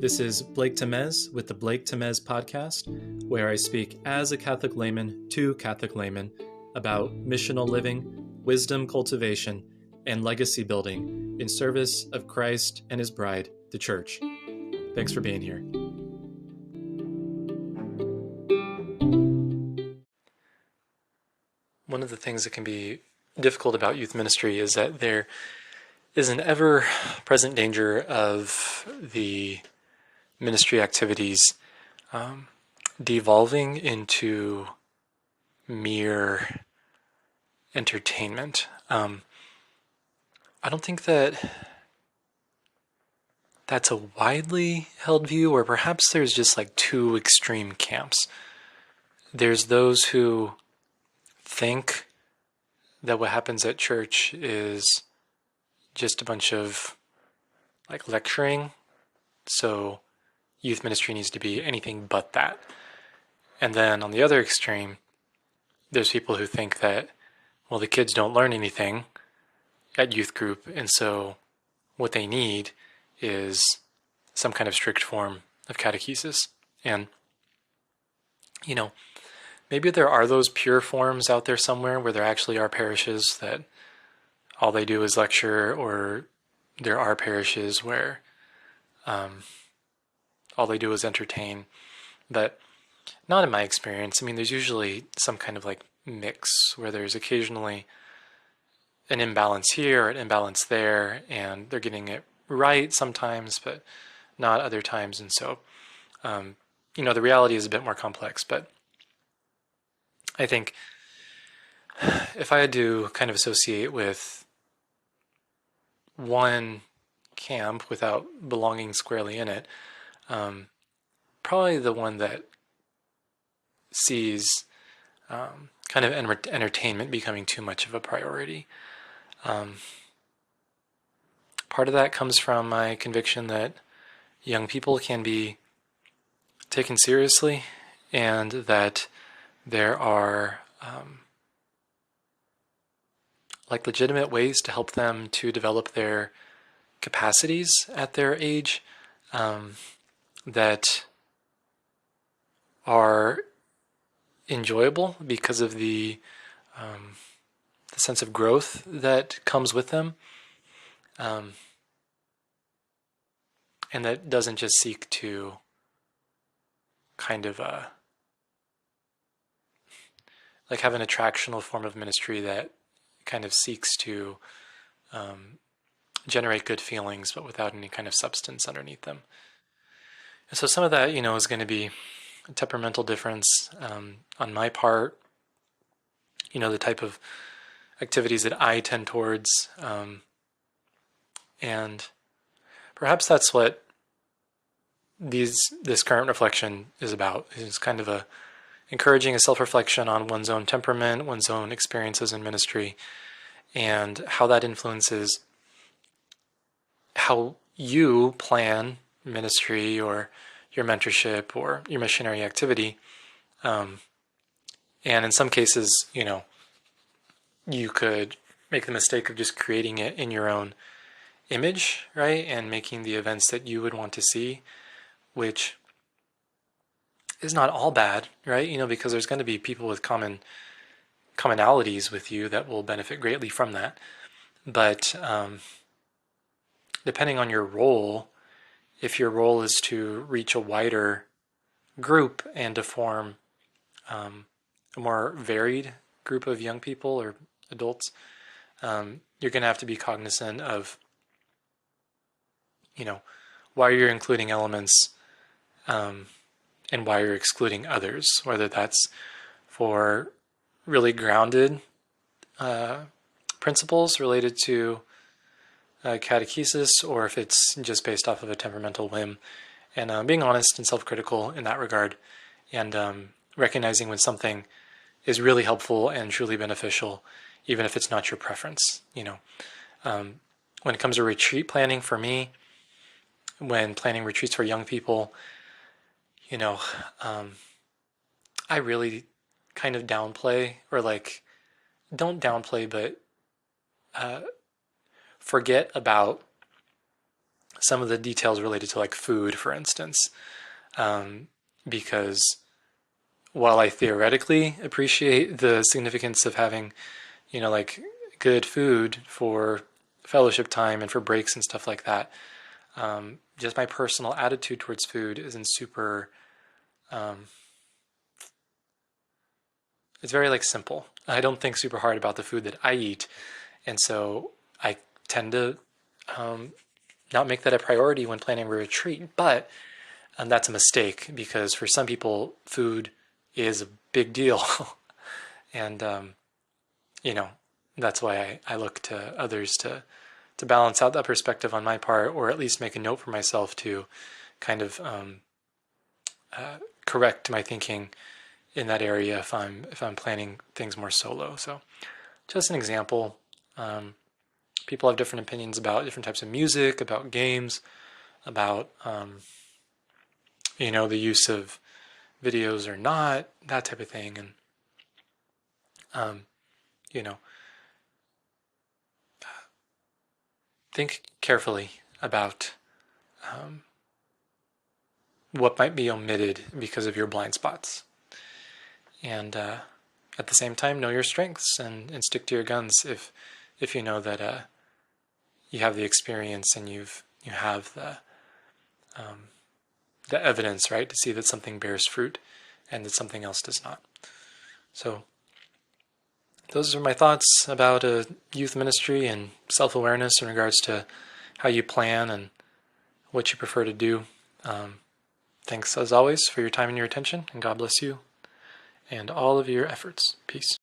This is Blake Temez with the Blake Temez podcast, where I speak as a Catholic layman to Catholic laymen about missional living, wisdom cultivation, and legacy building in service of Christ and his bride, the Church. Thanks for being here. One of the things that can be difficult about youth ministry is that there is an ever-present danger of the ministry activities devolving into mere entertainment. I don't think that that's a widely held view, or perhaps there's just like two extreme camps. There's those who think that what happens at church is just a bunch of like lecturing, so youth ministry needs to be anything but that. And then on the other extreme, there's people who think that, well, the kids don't learn anything at youth group, and so what they need is some kind of strict form of catechesis. And, you know, maybe there are those pure forms out there somewhere where there actually are parishes that all they do is lecture, or there are parishes where all they do is entertain, but not in my experience. I mean, there's usually some kind of like mix where there's occasionally an imbalance here, an imbalance there, and they're getting it right sometimes, but not other times. And so, the reality is a bit more complex, but I think if I had to kind of associate with one camp without belonging squarely in it, probably the one that sees kind of entertainment becoming too much of a priority. Part of that comes from my conviction that young people can be taken seriously, and that there are like legitimate ways to help them to develop their capacities at their age that are enjoyable because of the sense of growth that comes with them, and that doesn't just seek to kind of like have an attractional form of ministry that kind of seeks to generate good feelings, but without any kind of substance underneath them. And so some of that, is going to be a temperamental difference on my part, the type of activities that I tend towards. And perhaps that's what this current reflection is about, is kind of encouraging a self-reflection on one's own temperament, one's own experiences in ministry, and how that influences how you plan ministry or your mentorship or your missionary activity. And in some cases, you could make the mistake of just creating it in your own image, right? And making the events that you would want to see, which is not all bad, right? Because there's going to be people with commonalities with you that will benefit greatly from that. But depending on your role, if your role is to reach a wider group and to form a more varied group of young people or adults, you're going to have to be cognizant of, why you're including elements and why you're excluding others, whether that's for really grounded principles related to catechesis, or if it's just based off of a temperamental whim, and being honest and self-critical in that regard, and recognizing when something is really helpful and truly beneficial, even if it's not your preference. When it comes to retreat planning, for me, when planning retreats for young people, I really kind of downplay, or like, don't downplay, but forget about some of the details related to like food, for instance, because while I theoretically appreciate the significance of having, like good food for fellowship time and for breaks and stuff like that, just my personal attitude towards food isn't super. It's very like simple. I don't think super hard about the food that I eat, and so I tend to not make that a priority when planning a retreat. But that's a mistake because for some people, food is a big deal, and you know that's why I look to others to balance out that perspective on my part, or at least make a note for myself to kind of correct my thinking in that area if I'm planning things more solo. So just an example. People have different opinions about different types of music, about games, about the use of videos or not, that type of thing, and you know think carefully about what might be omitted because of your blind spots. And at the same time, know your strengths and stick to your guns if you know that you have the experience and you have the evidence, right, to see that something bears fruit and that something else does not. So those are my thoughts about youth ministry and self-awareness in regards to how you plan and what you prefer to do. Thanks as always for your time and your attention, and God bless you and all of your efforts. Peace.